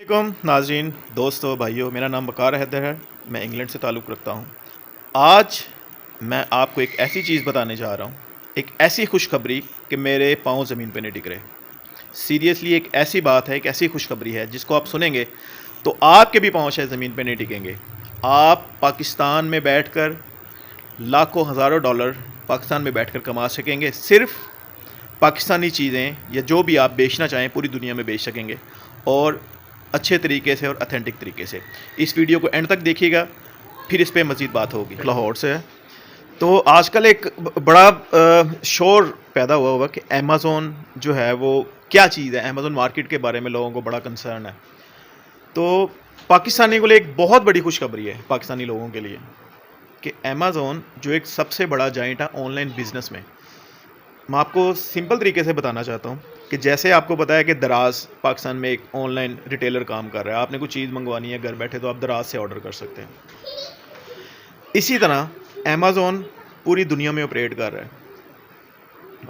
वालेकुम नाज़रीन, दोस्तों, भाइयों, मेरा नाम वक़ार हैदर है। मैं इंग्लैंड से ताल्लुक़ रखता हूँ। आज मैं आपको एक ऐसी चीज़ बताने जा रहा हूँ, एक ऐसी खुशखबरी कि मेरे पाँव ज़मीन पे नहीं टिक रहे। सीरियसली एक ऐसी बात है, एक ऐसी खुशखबरी है जिसको आप सुनेंगे तो आपके भी पाँव शायद ज़मीन पे नहीं टिकेंगे। आप पाकिस्तान में बैठकर लाखों हज़ारों डॉलर पाकिस्तान में बैठकर कमा सकेंगे। सिर्फ़ पाकिस्तानी चीज़ें या जो भी आप बेचना चाहें पूरी दुनिया में बेच सकेंगे, और अच्छे तरीके से और ऑथेंटिक तरीके से। इस वीडियो को एंड तक देखिएगा, फिर इस पे मज़ीद बात होगी। लाहौर से है। तो आजकल एक बड़ा शोर पैदा हुआ कि अमेज़न जो है वो क्या चीज़ है। अमेज़न मार्केट के बारे में लोगों को बड़ा कंसर्न है। तो पाकिस्तानी को लिए एक बहुत बड़ी खुशखबरी है पाकिस्तानी लोगों के लिए कि अमेज़न जो एक सबसे बड़ा जाइंट है ऑनलाइन बिज़नेस में। मैं आपको सिंपल तरीके से बताना चाहता हूँ कि जैसे आपको पता है कि दराज़ पाकिस्तान में एक ऑनलाइन रिटेलर काम कर रहा है। आपने कुछ चीज़ मंगवानी है घर बैठे तो आप दराज़ से ऑर्डर कर सकते हैं। इसी तरह अमेज़न पूरी दुनिया में ऑपरेट कर रहा है,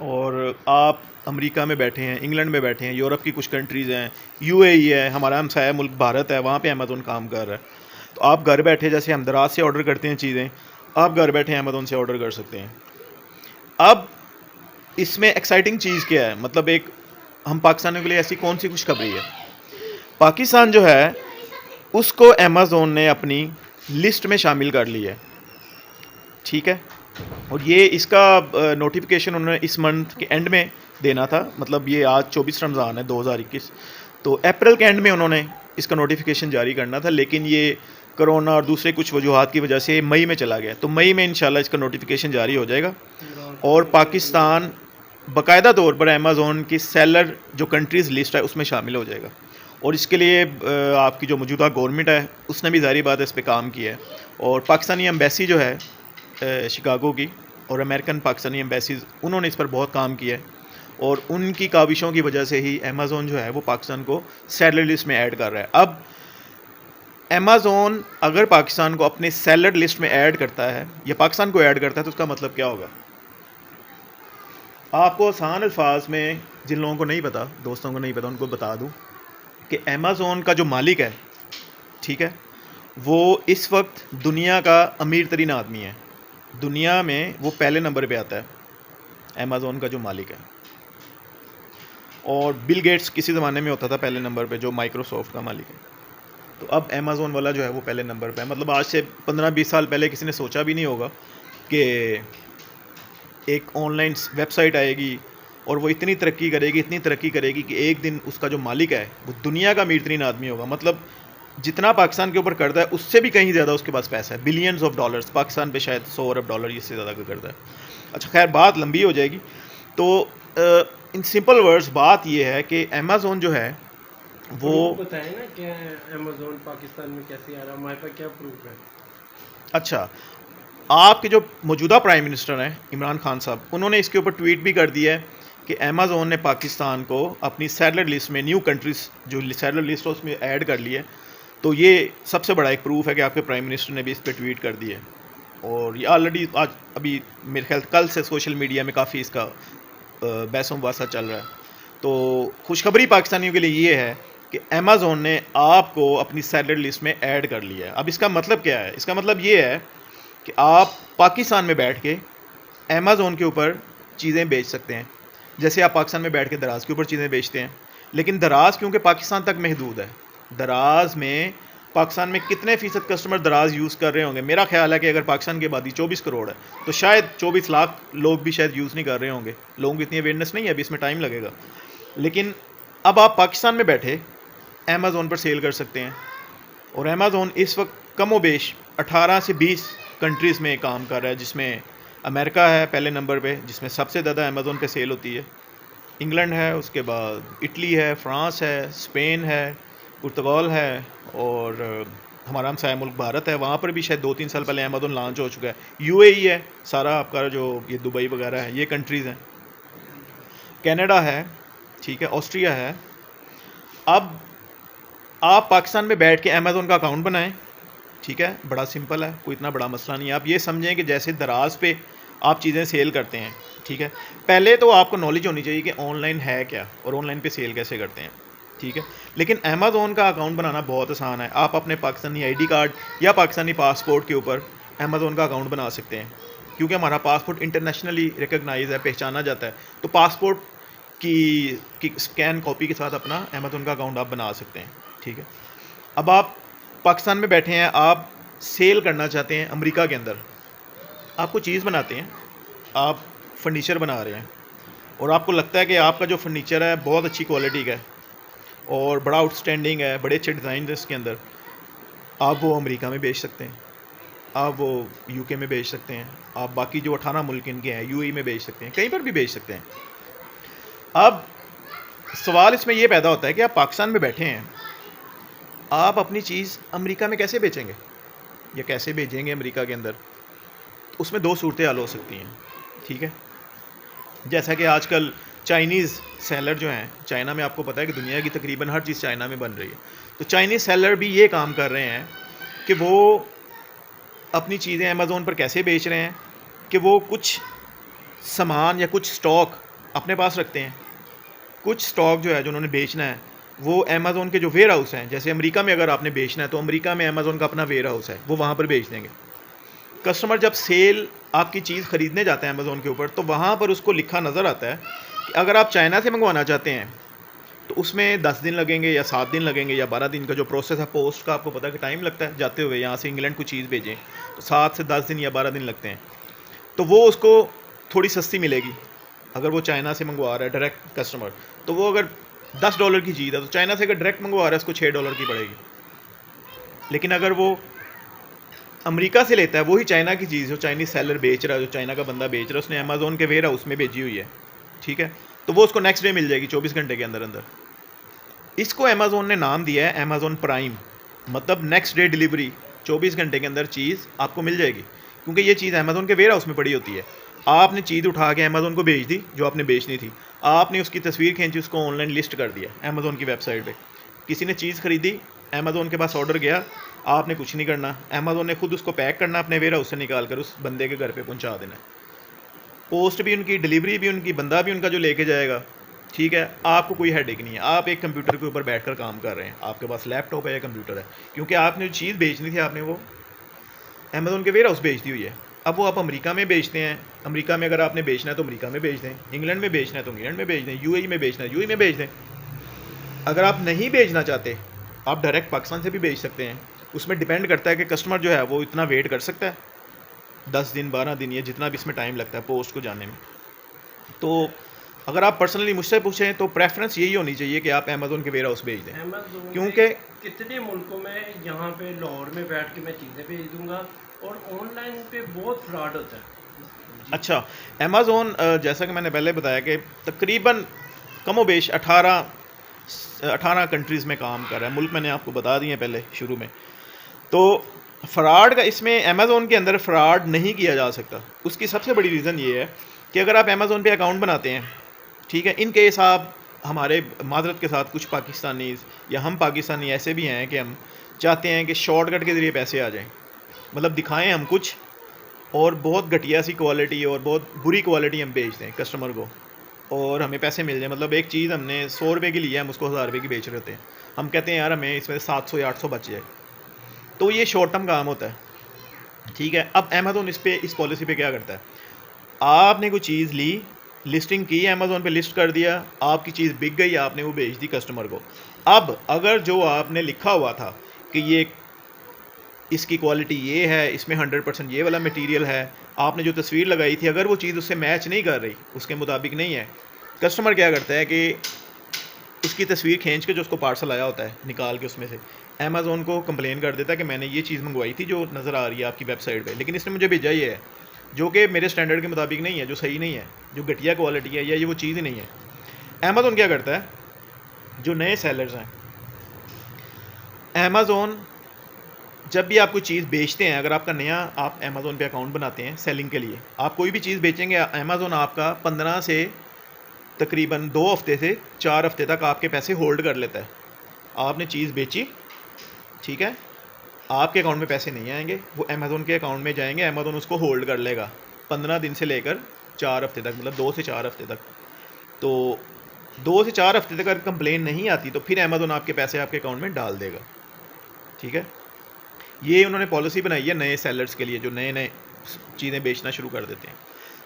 और आप अमेरिका में बैठे हैं, इंग्लैंड में बैठे हैं, यूरोप की कुछ कंट्रीज़ हैं, यूएई है, हमारा हमसाया मुल्क भारत है, वहाँ पे अमेज़न काम कर रहा है। तो आप घर बैठे, जैसे हम दराज़ से ऑर्डर करते हैं चीज़ें, आप घर बैठे अमेज़न से ऑर्डर कर सकते हैं। अब इसमें एक्साइटिंग चीज़ क्या है, मतलब एक हम पाकिस्तानियों के लिए ऐसी कौन सी खुशखबरी है। पाकिस्तान जो है उसको अमेज़न ने अपनी लिस्ट में शामिल कर लिया है, ठीक है। और ये इसका नोटिफिकेशन उन्होंने इस मंथ के एंड में देना था, मतलब ये आज 24 रमज़ान है 2021, तो अप्रैल के एंड में उन्होंने इसका नोटिफिकेशन जारी करना था, लेकिन ये कोरोना और दूसरे कुछ वजूहात की वजह से मई में चला गया। तो मई में इंशाल्लाह इसका नोटिफिकेशन जारी हो जाएगा, और पाकिस्तान बाकायदा तौर पर अमेज़न की सेलर जो कंट्रीज़ लिस्ट है उसमें शामिल हो जाएगा। और इसके लिए आपकी जो मौजूदा गवर्नमेंट है उसने भी ज़ाहिर बात है इस पर काम किया है, और पाकिस्तानी एम्बेसी जो है शिकागो की और अमेरिकन पाकिस्तानी एम्बेसीज़, उन्होंने इस पर बहुत काम किया है, और उनकी काविशों की वजह से ही अमेज़न जो है वो पाकिस्तान को सेलर लिस्ट में ऐड कर रहा है। अब अमेज़न अगर पाकिस्तान को अपने सेलर लिस्ट में ऐड करता है या पाकिस्तान को ऐड करता है तो उसका मतलब क्या होगा। आपको आसान अल्फाज में, जिन लोगों को नहीं पता, दोस्तों को नहीं पता, उनको बता दूं कि अमेज़न का जो मालिक है, ठीक है, वो इस वक्त दुनिया का अमीर तरीन आदमी है। दुनिया में वो पहले नंबर पे आता है, अमेज़न का जो मालिक है। और बिल गेट्स किसी ज़माने में होता था पहले नंबर पे, जो माइक्रोसॉफ्ट का मालिक है। तो अब अमेज़न वाला जो है वो पहले नंबर पे है। मतलब आज से 15-20 साल पहले किसी ने सोचा भी नहीं होगा कि एक ऑनलाइन वेबसाइट आएगी और वो इतनी तरक्की करेगी, इतनी तरक्की करेगी कि एक दिन उसका जो मालिक है वो दुनिया का अमीर तरीन आदमी होगा। मतलब जितना पाकिस्तान के ऊपर करता है उससे भी कहीं ज़्यादा उसके पास पैसा है, बिलियंस ऑफ डॉलर्स। पाकिस्तान पे शायद 100 अरब डॉलर इससे ज़्यादा का करता है। अच्छा खैर, बात लंबी हो जाएगी। तो इन सिंपल वर्ड्स बात ये है कि अमेज़न जो है वो बताए ना क्या अमेज़न पाकिस्तान में कैसे आ रहा है, हमारे पास क्या प्रूफ है। अच्छा, आपके जो मौजूदा प्राइम मिनिस्टर हैं इमरान खान साहब, उन्होंने इसके ऊपर ट्वीट भी कर दिया है कि अमेज़न ने पाकिस्तान को अपनी सेलर लिस्ट में, न्यू कंट्रीज़ जो सेलर लिस्ट है उसमें ऐड कर लिया है। तो ये सबसे बड़ा एक प्रूफ है कि आपके प्राइम मिनिस्टर ने भी इस पर ट्वीट कर दिया है। और ये ऑलरेडी आज अभी मेरे ख्याल कल से सोशल मीडिया में काफ़ी इसका बहसों बहसा चल रहा है। तो खुशखबरी पाकिस्तानियों के लिए ये है कि अमेज़न ने आपको अपनी सेलर लिस्ट में ऐड कर लिया है। अब इसका मतलब क्या है? इसका मतलब ये है कि आप पाकिस्तान में बैठ के अमेज़न के ऊपर चीज़ें बेच सकते हैं। जैसे आप पाकिस्तान में बैठ के दराज़ के ऊपर चीज़ें बेचते हैं, लेकिन दराज़ क्योंकि पाकिस्तान तक महदूद है, दराज़ में पाकिस्तान में कितने फ़ीसद कस्टमर दराज़ यूज़ कर रहे होंगे। मेरा ख्याल है कि अगर पाकिस्तान की आबादी 24 करोड़ है तो शायद 24 लाख लोग भी शायद यूज़ नहीं कर रहे होंगे। लोगों की इतनी अवेयरनेस नहीं है, अभी इसमें टाइम लगेगा। लेकिन अब आप पाकिस्तान में बैठे अमेज़न पर सेल कर सकते हैं, और अमेज़न इस वक्त कमोबेश 18 से 20 कंट्रीज़ में काम कर रहा है, जिसमें अमेरिका है पहले नंबर पे, जिसमें सबसे ज़्यादा अमेज़न पे सेल होती है। इंग्लैंड है, उसके बाद इटली है, फ्रांस है, स्पेन है, पुर्तगाल है, और हमारा हमसाया मुल्क भारत है, वहाँ पर भी शायद 2-3 साल पहले अमेज़न लॉन्च हो चुका है। यूएई है, सारा आपका जो ये दुबई वगैरह है, ये कंट्रीज़ हैं। कनाडा है, ठीक है, ऑस्ट्रिया है। अब आप पाकिस्तान में बैठ के अमेज़न का अकाउंट बनाएं, ठीक है, बड़ा सिंपल है, कोई इतना बड़ा मसला नहीं है। आप ये समझें कि जैसे दराज़ पे आप चीज़ें सेल करते हैं, ठीक है। पहले तो आपको नॉलेज होनी चाहिए कि ऑनलाइन है क्या और ऑनलाइन पे सेल कैसे करते हैं। ठीक है। लेकिन अमेज़ोन का अकाउंट बनाना बहुत आसान है। आप अपने पाकिस्तानी आईडी कार्ड या पाकिस्तानी पासपोर्ट के ऊपर अमेज़ोन का अकाउंट बना सकते हैं, क्योंकि हमारा पासपोर्ट इंटरनेशनली रिकॉग्नाइज है, पहचाना जाता है। तो पासपोर्ट की स्कैन कॉपी के साथ अपना अमेज़ोन का अकाउंट आप बना सकते हैं, ठीक है। अब आप पाकिस्तान में बैठे हैं, आप सेल करना चाहते हैं अमेरिका के अंदर, आपको चीज़ बनाते हैं, आप फर्नीचर बना रहे हैं और आपको लगता है कि आपका जो फर्नीचर है बहुत अच्छी क्वालिटी का है और बड़ा आउटस्टैंडिंग है, बड़े अच्छे डिज़ाइन है इसके अंदर, आप वो अमेरिका में बेच सकते हैं, आप वो यूके में बेच सकते हैं, आप बाकी जो 18 मुल्क इनके हैं यूएई में बेच सकते हैं, कहीं पर भी बेच सकते हैं। अब सवाल इसमें ये पैदा होता है कि आप पाकिस्तान में बैठे हैं, आप अपनी चीज़ अमेरिका में कैसे बेचेंगे या कैसे भेजेंगे अमेरिका के अंदर? तो उसमें दो सूरतें हल हो सकती हैं, ठीक है। जैसा कि आजकल चाइनीज़ सेलर जो हैं, चाइना में आपको पता है कि दुनिया की तकरीबन हर चीज़ चाइना में बन रही है। तो चाइनीज़ सेलर भी ये काम कर रहे हैं कि वो अपनी चीज़ें अमेज़ोन पर कैसे बेच रहे हैं कि वो कुछ सामान या कुछ स्टॉक अपने पास रखते हैं, कुछ स्टॉक जो है जो उन्होंने बेचना है वो अमेज़ोन के जो वेयर हाउस हैं, जैसे अमेरिका में अगर आपने बेचना है तो अमेरिका में अमेज़ोन का अपना वेयर हाउस है, वो वहाँ पर बेच देंगे। कस्टमर जब सेल आपकी चीज़ ख़रीदने जाते हैं अमेज़ोन के ऊपर, तो वहाँ पर उसको लिखा नज़र आता है कि अगर आप चाइना से मंगवाना चाहते हैं तो उसमें 10 दिन लगेंगे या 7 दिन लगेंगे या 12 दिन का जो प्रोसेस है पोस्ट का, आपको पता है कि टाइम लगता है, जाते हुए यहाँ से इंग्लैंड को चीज़ भेजें तो 7 से 10 दिन या 12 दिन लगते हैं। तो वो उसको थोड़ी सस्ती मिलेगी अगर वो चाइना से मंगवा रहा है डायरेक्ट कस्टमर। तो वो अगर $10 की चीज़ है तो चाइना से अगर डायरेक्ट मंगवा रहा है उसको $6 की पड़ेगी। लेकिन अगर वो अमेरिका से लेता है वही चाइना की चीज़, जो चाइनीज़ सेलर बेच रहा है, जो चाइना का बंदा बेच रहा है, उसने अमेज़ोन के वेयर हाउस में भेजी हुई है, ठीक है, तो वो उसको नेक्स्ट डे मिल जाएगी 24 घंटे के अंदर अंदर। इसको अमेज़ोन ने नाम दिया है अमेज़ोन प्राइम, मतलब नेक्स्ट डे डिलीवरी, 24 घंटे के अंदर चीज़ आपको मिल जाएगी, क्योंकि ये चीज़ अमेज़ोन के वेयर हाउस में पड़ी होती है। आपने चीज़ उठा के अमेज़ोन को भेज दी जो आपने बेचनी थी, आपने उसकी तस्वीर खींची, उसको ऑनलाइन लिस्ट कर दिया अमेज़ोन की वेबसाइट पे। किसी ने चीज़ खरीदी, अमेज़ोन के पास ऑर्डर गया, आपने कुछ नहीं करना, अमेज़ोन ने खुद उसको पैक करना, अपने वेयर हाउस से निकाल कर उस बंदे के घर पे पहुंचा देना है। पोस्ट भी उनकी, डिलीवरी भी उनकी, बंदा भी उनका जो लेके जाएगा, ठीक है। आपको कोई हेडेक नहीं है, आप एक कंप्यूटर के ऊपर बैठकर काम कर रहे हैं, आपके पास लैपटॉप है या कंप्यूटर है, क्योंकि आपने जो चीज़ बेचनी थी आपने वो अमेज़ोन के वेयर हाउस बेच दी हुई है। अब वो आप अमेरिका में बेचते हैं, अमेरिका में अगर आपने बेचना है तो अमेरिका में बेच दें, इंग्लैंड में बेचना है तो इंग्लैंड में बेच दें, यूएई में बेचना है यूएई में बेच दें। अगर आप नहीं बेचना चाहते, आप डायरेक्ट पाकिस्तान से भी बेच सकते हैं। उसमें डिपेंड करता है कि कस्टमर जो है वो इतना वेट कर सकता है, 10 दिन 12 दिन या जितना भी इसमें टाइम लगता है पोस्ट को जाने में। तो अगर आप पर्सनली मुझसे पूछें तो प्रेफरेंस यही होनी चाहिए कि आप अमेज़ोन के वेयर हाउस भेज दें, अमेज़ोन क्योंकि कितने मुल्कों में यहाँ पे लाहौर में बैठ के मैं चीज़ें भेज दूंगा, और ऑनलाइन पे बहुत फ्रॉड होता है जी। अच्छा, अमेज़ोन जैसा कि मैंने पहले बताया कि तकरीबन कमोबेश 18 कंट्रीज़ में काम कर रहा है, मुल्क मैंने आपको बता दिए पहले शुरू में। तो फ़्रॉड का इसमें अमेज़ोन के अंदर फ़्रॉड नहीं किया जा सकता। उसकी सबसे बड़ी रीज़न ये है कि अगर आप अमेज़ोन पे अकाउंट बनाते हैं, ठीक है, इन केस आप हमारे माज़रत के साथ कुछ पाकिस्तानीज़ या हम पाकिस्तानी ऐसे भी हैं कि हम चाहते हैं कि शॉर्टकट के ज़रिए पैसे आ जाएँ, मतलब दिखाएँ हम कुछ और बहुत घटिया सी क्वालिटी और बहुत बुरी क्वालिटी हम बेच दें कस्टमर को और हमें पैसे मिल जाए। मतलब एक चीज़ हमने 100 रुपये की ली है, हम उसको 1000 रुपये की बेच रहे होते हैं, हम कहते हैं यार हमें इसमें 700 या 800 बच जाए। तो ये शॉर्ट टर्म काम होता है, ठीक है। अब अमेज़ोन इस पॉलिसी पे क्या करता है, आपने कोई चीज़ ली, लिस्टिंग की, अमेज़ोन पे लिस्ट कर दिया, आपकी चीज़ बिक गई, आपने वो बेच दी कस्टमर को। अब अगर जो आपने लिखा हुआ था कि ये इसकी क्वालिटी ये है, इसमें 100% ये वाला मटेरियल है, आपने जो तस्वीर लगाई थी अगर वो चीज़ उससे मैच नहीं कर रही, उसके मुताबिक नहीं है, कस्टमर क्या करता है कि उसकी तस्वीर खींच के जो उसको पार्सल आया होता है निकाल के उसमें से अमेज़ोन को कंप्लेन कर देता है कि मैंने ये चीज़ मंगवाई थी जो नज़र आ रही है आपकी वेबसाइट पे, लेकिन इसने मुझे भेजा ये है जो कि मेरे स्टैंडर्ड के मुताबिक नहीं है, जो सही नहीं है, जो घटिया क्वालिटी है या ये वो चीज़ ही नहीं है। अमेज़ोन क्या करता है, जो नए सेलर्स हैं, अमेज़ोन जब भी आप कोई चीज़ बेचते हैं, अगर आपका नया आप अमेज़ोन पे अकाउंट बनाते हैं सेलिंग के लिए, आप कोई भी चीज़ बेचेंगे, अमेज़ोन आपका 15 से तकरीबन 2 हफ़्ते से 4 हफ़्ते तक आपके पैसे होल्ड कर लेता है। आपने चीज़ बेची, ठीक है, आपके अकाउंट में पैसे नहीं आएंगे, वो अमेज़ोन के अकाउंट में जाएंगे, अमेज़ोन उसको होल्ड कर लेगा 15 दिन से लेकर 4 हफ़्ते तक, मतलब 2 से 4 हफ़्ते तक। तो 2 से 4 हफ्ते तक अगर कंप्लेन नहीं आती तो फिर अमेज़न आपके पैसे आपके अकाउंट में डाल देगा। ठीक है, ये उन्होंने पॉलिसी बनाई है नए सेलर्स के लिए जो नए नए चीज़ें बेचना शुरू कर देते हैं।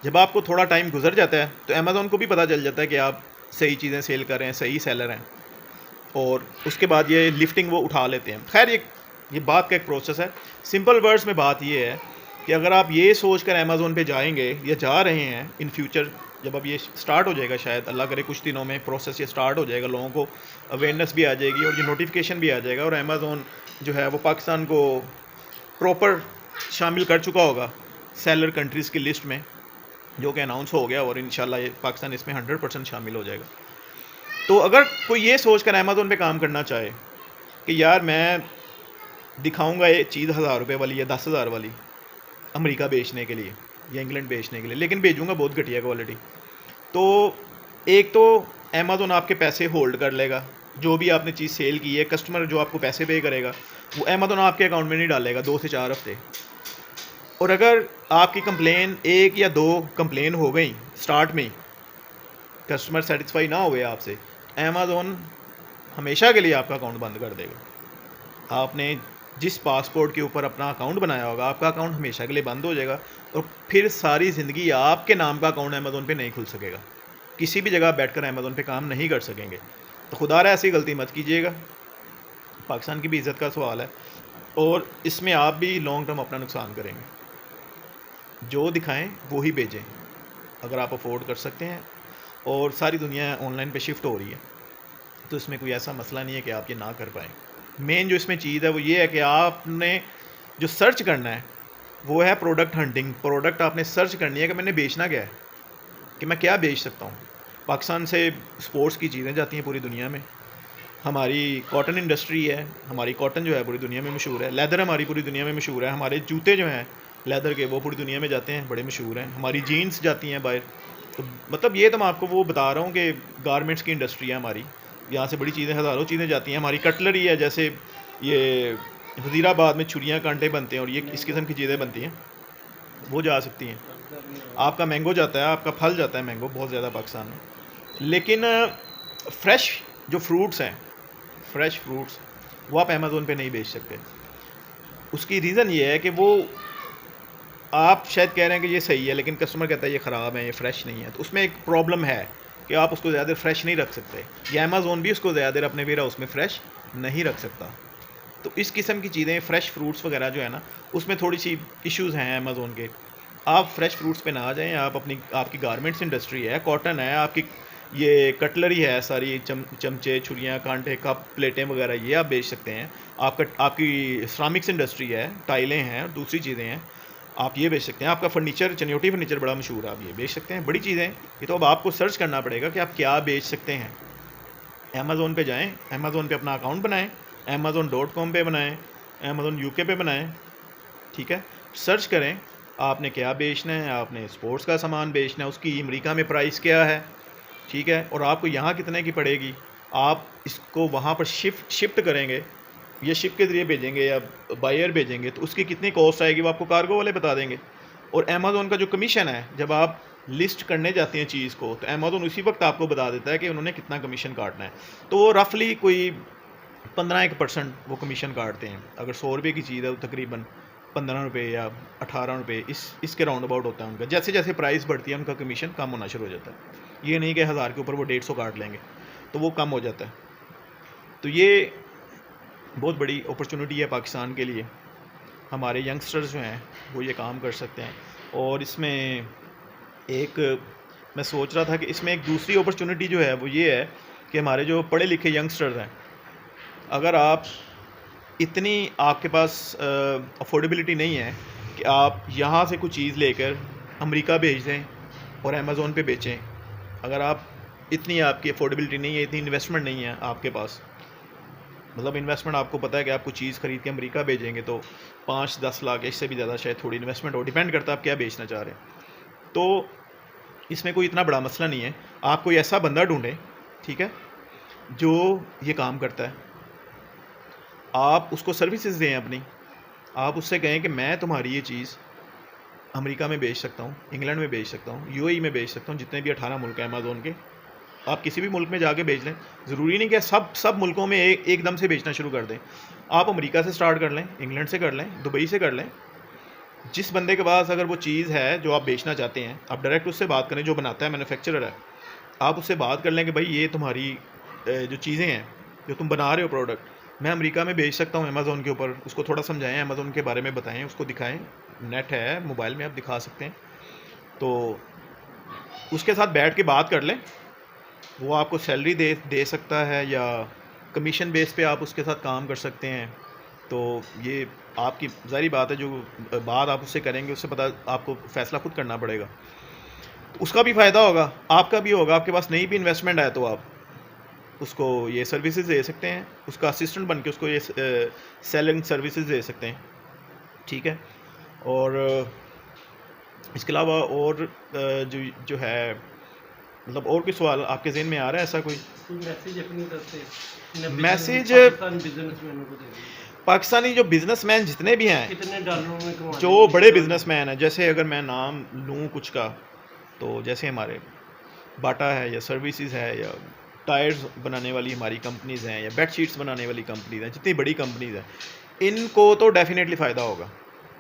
जब आपको थोड़ा टाइम गुजर जाता है तो अमेज़न को भी पता चल जाता है कि आप सही चीज़ें सेल कर रहे हैं, सही सेलर हैं, और उसके बाद ये लिफ्टिंग वो उठा लेते हैं। खैर ये बात का एक प्रोसेस है। सिंपल वर्ड्स में बात ये है कि अगर आप ये सोच कर अमेज़न पे जाएंगे या जा रहे हैं इन फ्यूचर, जब अब ये स्टार्ट हो जाएगा, शायद अल्लाह करे कुछ दिनों में प्रोसेस ये स्टार्ट हो जाएगा, लोगों को अवेयरनेस भी आ जाएगी और ये नोटिफिकेशन भी आ जाएगा, और अमेज़न जो है वो पाकिस्तान को प्रॉपर शामिल कर चुका होगा सेलर कंट्रीज़ की लिस्ट में, जो कि अनाउंस हो गया, और इंशाल्लाह ये पाकिस्तान इसमें 100% शामिल हो जाएगा। तो अगर कोई ये सोच कर अमेज़न पे काम करना चाहे कि यार मैं दिखाऊंगा ये चीज़ 1000 रुपये वाली या 10,000 वाली अमेरिका बेचने के लिए या इंग्लैंड बेचने के लिए, लेकिन भेजूंगा बहुत घटिया क्वालिटी, तो एक तो अमेज़न आपके पैसे होल्ड कर लेगा, जो भी आपने चीज़ सेल की है, कस्टमर जो आपको पैसे पे करेगा वो अमेज़न आपके अकाउंट में नहीं डालेगा 2 से 4 हफ्ते। और अगर आपकी कंप्लेन 1 या 2 कंप्लेन हो गई स्टार्ट में, कस्टमर सेटिस्फाई ना हुए आपसे, अमेज़न हमेशा के लिए आपका अकाउंट बंद कर देगा। आपने जिस पासपोर्ट के ऊपर अपना अकाउंट बनाया होगा, आपका अकाउंट हमेशा के लिए बंद हो जाएगा, और फिर सारी ज़िंदगी आपके नाम का अकाउंट अमेज़न पे नहीं खुल सकेगा। किसी भी जगह बैठकर अमेज़न पे काम नहीं कर सकेंगे। तो खुदा रहा ऐसी गलती मत कीजिएगा, पाकिस्तान की भी इज़्ज़त का सवाल है, और इसमें आप भी लॉन्ग टर्म अपना नुकसान करेंगे। जो दिखाएं वो ही भेजें अगर आप अफोर्ड कर सकते हैं, और सारी दुनिया ऑनलाइन पे शिफ्ट हो रही है, तो इसमें कोई ऐसा मसला नहीं है कि आप ये ना कर पाएँ। मेन जो इसमें चीज़ है वो ये है कि आपने जो सर्च करना है वो है प्रोडक्ट हंटिंग। प्रोडक्ट आपने सर्च करनी है कि मैंने बेचना क्या है, कि मैं क्या बेच सकता हूँ। पाकिस्तान से स्पोर्ट्स की चीज़ें जाती हैं पूरी दुनिया में, हमारी कॉटन इंडस्ट्री है, हमारी कॉटन जो है पूरी दुनिया में मशहूर है, लेदर हमारी पूरी दुनिया में मशहूर है, हमारे जूते जो हैं लेदर के वो पूरी दुनिया में जाते हैं, बड़े मशहूर हैं, हमारी जीन्स जाती हैं बाहर। तो मतलब ये तो मैं आपको वो बता रहा हूँ कि गारमेंट्स की इंडस्ट्री है हमारी, यहाँ से बड़ी चीज़ें, हज़ारों चीज़ें जाती हैं। हमारी कटलरी है, जैसे ये वज़ीराबाद में छुरियाँ कांटे बनते हैं और ये इस किस्म की चीज़ें बनती हैं, वो जा सकती हैं। आपका मैंगो जाता है, आपका फल जाता है मैंगो बहुत ज़्यादा पाकिस्तान में। लेकिन फ्रेश जो फ्रूट्स हैं, फ्रेश फ्रूट्स वो आप अमेज़न पे नहीं बेच सकते। उसकी रीज़न ये है कि वो आप शायद कह रहे हैं कि ये सही है, लेकिन कस्टमर कहता है ये ख़राब है, ये फ्रेश नहीं है, तो उसमें एक प्रॉब्लम है कि आप उसको ज़्यादा देर फ्रेश नहीं रख सकते, या अमेज़न भी उसको ज़्यादा देर अपने वेयर हाउस में फ्रेश नहीं रख सकता। तो इस किस्म की चीज़ें, फ्रेश फ्रूट्स वगैरह जो है ना, उसमें थोड़ी सी इश्यूज़ हैं अमेज़न के। आप फ्रेश फ्रूट्स पे ना आ जाएँ, आप आपकी गारमेंट्स इंडस्ट्री है, कॉटन है, आपकी ये कटलरी है, सारी चमचे, छुरियाँ, कांटे, कप, प्लेटें वगैरह ये आप बेच सकते हैं। आपकी सिरामिक्स इंडस्ट्री है, टाइलें हैं और दूसरी चीज़ें हैं, आप ये बेच सकते हैं। आपका फर्नीचर, चनियोटी फर्नीचर बड़ा मशहूर है, आप ये बेच सकते हैं। बड़ी चीज़ें, ये तो अब आपको सर्च करना पड़ेगा कि आप क्या बेच सकते हैं। अमेज़न पे जाएँ, अमेज़न पे अपना अकाउंट बनाएँ, amazon.com पे बनाएँ, अमेज़न यूके पे बनाएँ, ठीक है। सर्च करें आपने क्या बेचना है, आपने स्पोर्ट्स का सामान बेचना है, उसकी अमेरिका में प्राइस क्या है, ठीक है, और आपको यहाँ कितने की पड़ेगी। आप इसको वहाँ पर शिफ्ट करेंगे या शिप के ज़रिए भेजेंगे या बायर भेजेंगे, तो उसकी कितनी कॉस्ट आएगी वो आपको कार्गो वाले बता देंगे। और अमेज़न का जो कमीशन है, जब आप लिस्ट करने जाते हैं चीज़ को, तो अमेज़न उसी वक्त आपको बता देता है कि उन्होंने कितना कमीशन काटना है। तो वो रफली कोई 15% वो कमीशन काटते हैं। अगर 100 रुपये की चीज़ है तो तकरीबन 15 रुपये या 18 रुपये इसके राउंड अबाउट होता है उनका। जैसे जैसे प्राइस बढ़ती है उनका कमीशन कम होना शुरू हो जाता है। ये नहीं कि 1000 के ऊपर वो 150 काट लेंगे, तो वो कम हो जाता है। तो ये बहुत बड़ी अपॉर्चुनिटी है पाकिस्तान के लिए। हमारे यंगस्टर्स जो हैं वो ये काम कर सकते हैं। और इसमें एक मैं सोच रहा था कि इसमें एक दूसरी अपॉर्चुनिटी जो है वो ये है कि हमारे जो पढ़े लिखे यंगस्टर्स हैं, अगर आप इतनी आपके पास अफोर्डेबिलिटी नहीं है कि आप यहाँ से कुछ चीज़ लेकर अमेरिका भेज दें और अमेज़न पे बेचें, अगर आप इतनी आपकी अफोर्डेबिलिटी नहीं है, इतनी इन्वेस्टमेंट नहीं है आपके पास, मतलब इन्वेस्टमेंट आपको पता है कि आप कुछ चीज़ खरीद के अमेरिका भेजेंगे तो 5-10 लाख, इससे भी ज़्यादा शायद थोड़ी इन्वेस्टमेंट हो, डिपेंड करता है आप क्या बेचना चाह रहे हैं। तो इसमें कोई इतना बड़ा मसला नहीं है। आप कोई ऐसा बंदा ढूंढें, ठीक है, जो ये काम करता है, आप उसको सर्विसेज दें अपनी, आप उससे कहें कि मैं तुम्हारी ये चीज़ अमेरिका में बेच सकता हूँ, इंग्लैंड में बेच सकता हूँ, यूएई में बेच सकता हूँ, जितने भी 18 मुल्क हैं अमेज़न के, आप किसी भी मुल्क में जाके बेच लें, ज़रूरी नहीं कि सब मुल्कों में एकदम से बेचना शुरू कर दें। आप अमेरिका से स्टार्ट कर लें, इंग्लैंड से कर लें, दुबई से कर लें। जिस बंदे के पास अगर वो चीज़ है जो आप बेचना चाहते हैं, आप डायरेक्ट उससे बात करें, जो बनाता है, मैन्युफैक्चरर है। आप उससे बात कर लें कि भाई ये तुम्हारी जो चीज़ें हैं, जो तुम बना रहे हो प्रोडक्ट, मैं अमेरिका में बेच सकता हूँ अमेज़ोन के ऊपर। उसको थोड़ा समझाएं, अमेज़ोन के बारे में बताएं, उसको दिखाएं। नेट है, मोबाइल में आप दिखा सकते हैं। तो उसके साथ बैठ के बात कर लें। वो आपको सैलरी दे सकता है, या कमीशन बेस पे आप उसके साथ काम कर सकते हैं। तो ये आपकी ज़ाहिर बात है, जो बात आप उससे करेंगे उससे पता आपको फ़ैसला खुद करना पड़ेगा। तो उसका भी फ़ायदा होगा, आपका भी होगा। आपके पास नई भी इन्वेस्टमेंट है तो आप उसको ये सर्विसेज दे सकते हैं, उसका असिस्टेंट बन के उसको ये सेलिंग सर्विसेज दे सकते हैं। ठीक है। और इसके अलावा और जो जो है, मतलब और कोई सवाल आपके ज़हन में आ रहा है ऐसा कोई? मैसेज अपनी तरफ से मैसेज पाकिस्तान बिजनेसमैनों को देंगे, पाकिस्तानी जो बिजनेसमैन जितने भी हैं, कितने डॉलरों में कमा जो लेंगे, बड़े बिजनेसमैन हैं, जैसे अगर मैं नाम लूँ कुछ का, तो जैसे हमारे बाटा है, या सर्विसेज है, या टायर्स बनाने वाली हमारी कंपनीज़ हैं, या बेडशीट्स बनाने वाली कंपनीज़ हैं, जितनी बड़ी कंपनीज़ हैं, इनको तो डेफिनेटली फ़ायदा होगा।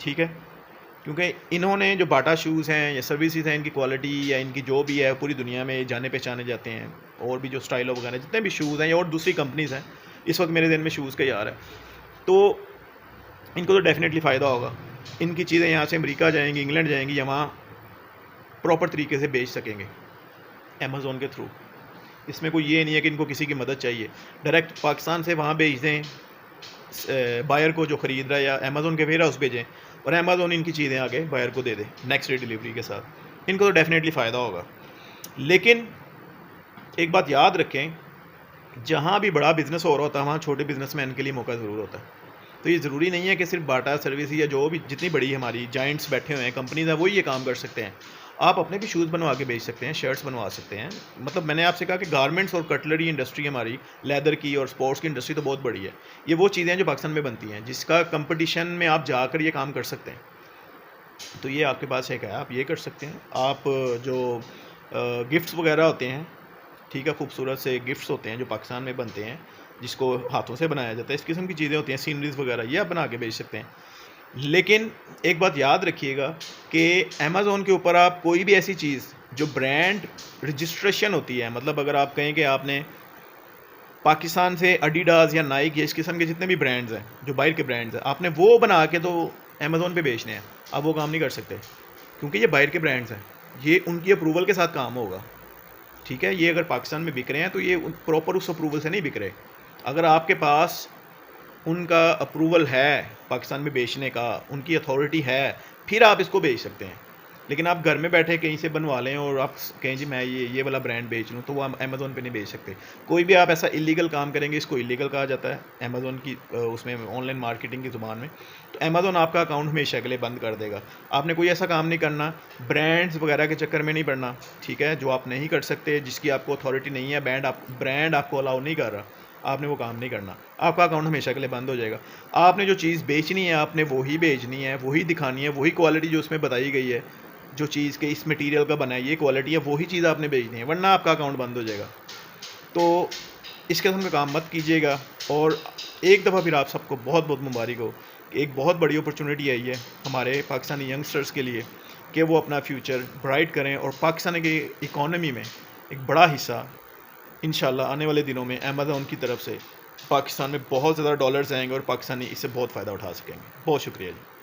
ठीक है। क्योंकि इन्होंने जो बाटा शूज़ हैं या सर्विसेज हैं, इनकी क्वालिटी या इनकी जो भी है पूरी दुनिया में जाने पहचाने जाते हैं। और भी जो स्टाइलो वगैरह जितने भी शूज़ हैं, या और दूसरी कंपनीज़ हैं, इस वक्त मेरे दिन में शूज़ का यार है, तो इनको तो डेफिनेटली फ़ायदा होगा। इनकी चीज़ें यहाँ से अमेरिका जाएंगी, इंग्लैंड जाएंगी, या वहाँ प्रॉपर तरीके से बेच सकेंगे अमेज़ोन के थ्रू। इसमें कोई ये नहीं है कि इनको किसी की मदद चाहिए, डायरेक्ट पाकिस्तान से वहाँ भेज दें बायर को जो ख़रीद रहा है, या अमेज़ोन के वेयर हाउस भेजें, और अमेज़ोन इनकी चीज़ें आगे बायर को दे दे नेक्स्ट डे डिलीवरी के साथ। इनको तो डेफिनेटली फ़ायदा होगा। लेकिन एक बात याद रखें, जहाँ भी बड़ा बिज़नेस हो रहा होता है, वहाँ छोटे बिजनेसमैन के लिए मौका ज़रूर होता है। तो ये ज़रूरी नहीं है कि सिर्फ बाटा सर्विस या जो भी जितनी बड़ी हमारी जाइंट्स बैठे हुए हैं कंपनीज हैं वही ये काम कर सकते हैं। आप अपने भी शूज़ बनवा के बेच सकते हैं, शर्ट्स बनवा सकते हैं। मतलब मैंने आपसे कहा कि गारमेंट्स और कटलरी इंडस्ट्री हमारी, लेदर की और स्पोर्ट्स की इंडस्ट्री तो बहुत बड़ी है। ये वो चीज़ें हैं जो पाकिस्तान में बनती हैं, जिसका कंपटीशन में आप जाकर ये काम कर सकते हैं। तो ये आपके पास एक है, आप ये कर सकते हैं। आप जो गिफ्ट्स वगैरह होते हैं, ठीक है, खूबसूरत से गिफ्ट्स होते हैं जो पाकिस्तान में बनते हैं, जिसको हाथों से बनाया जाता है, इस किस्म की चीज़ें होती हैं, सीनरीज वगैरह, ये आप बना के बेच सकते हैं। लेकिन एक बात याद रखिएगा कि अमेज़ोन के ऊपर आप कोई भी ऐसी चीज़ जो ब्रांड रजिस्ट्रेशन होती है, मतलब अगर आप कहें कि आपने पाकिस्तान से एडिडास या नाइक या इस किस्म के जितने भी ब्रांड्स हैं, जो बाहर के ब्रांड्स हैं, आपने वो बना के तो अमेज़ोन पे बेचने हैं, आप वो काम नहीं कर सकते, क्योंकि ये बाहर के ब्रांड्स हैं, ये उनकी अप्रूवल के साथ काम होगा। ठीक है। ये अगर पाकिस्तान में बिक रहे हैं तो ये प्रॉपर उस अप्रूवल से नहीं बिक रहे। अगर आपके पास उनका अप्रूवल है पाकिस्तान में बेचने का, उनकी अथॉरिटी है, फिर आप इसको बेच सकते हैं। लेकिन आप घर में बैठे कहीं से बनवा लें और आप कहें जी मैं ये वाला ब्रांड बेच लूँ, तो वो आप अमेज़ोन पे नहीं बेच सकते। कोई भी आप ऐसा इलीगल काम करेंगे, इसको इलीगल कहा जाता है अमेज़ोन की उसमें ऑनलाइन मार्केटिंग की ज़ुबान में। तो अमेज़ोन आपका अकाउंट हमेशा के लिए बंद कर देगा। आपने कोई ऐसा काम नहीं करना, ब्रांड्स वगैरह के चक्कर में नहीं पड़ना। ठीक है। जो आप नहीं कर सकते, जिसकी आपको अथॉरिटी नहीं है, ब्रांड आपको अलाउ नहीं कर रहा, आपने वो काम नहीं करना। आपका अकाउंट हमेशा के लिए बंद हो जाएगा। आपने जो चीज़ बेचनी है, आपने वही बेचनी है, वही दिखानी है, वही क्वालिटी जो उसमें बताई गई है, जो चीज़ के इस मटेरियल का बना है, ये क्वालिटी है, वही चीज़ आपने बेचनी है, वरना आपका अकाउंट बंद हो जाएगा। तो इस किस्म का काम मत कीजिएगा। और एक दफ़ा फिर आप सबको बहुत बहुत मुबारक हो, एक बहुत बड़ी अपॉर्चुनिटी आई है हमारे पाकिस्तानी यंगस्टर्स के लिए कि वो अपना फ्यूचर ब्राइट करें, और पाकिस्तान की इकॉनमी में एक बड़ा हिस्सा इंशाल्लाह आने वाले दिनों में अमेज़ोन की तरफ से पाकिस्तान में बहुत ज़्यादा डॉलर्स आएंगे, और पाकिस्तानी इससे बहुत फ़ायदा उठा सकेंगे। बहुत शुक्रिया जी।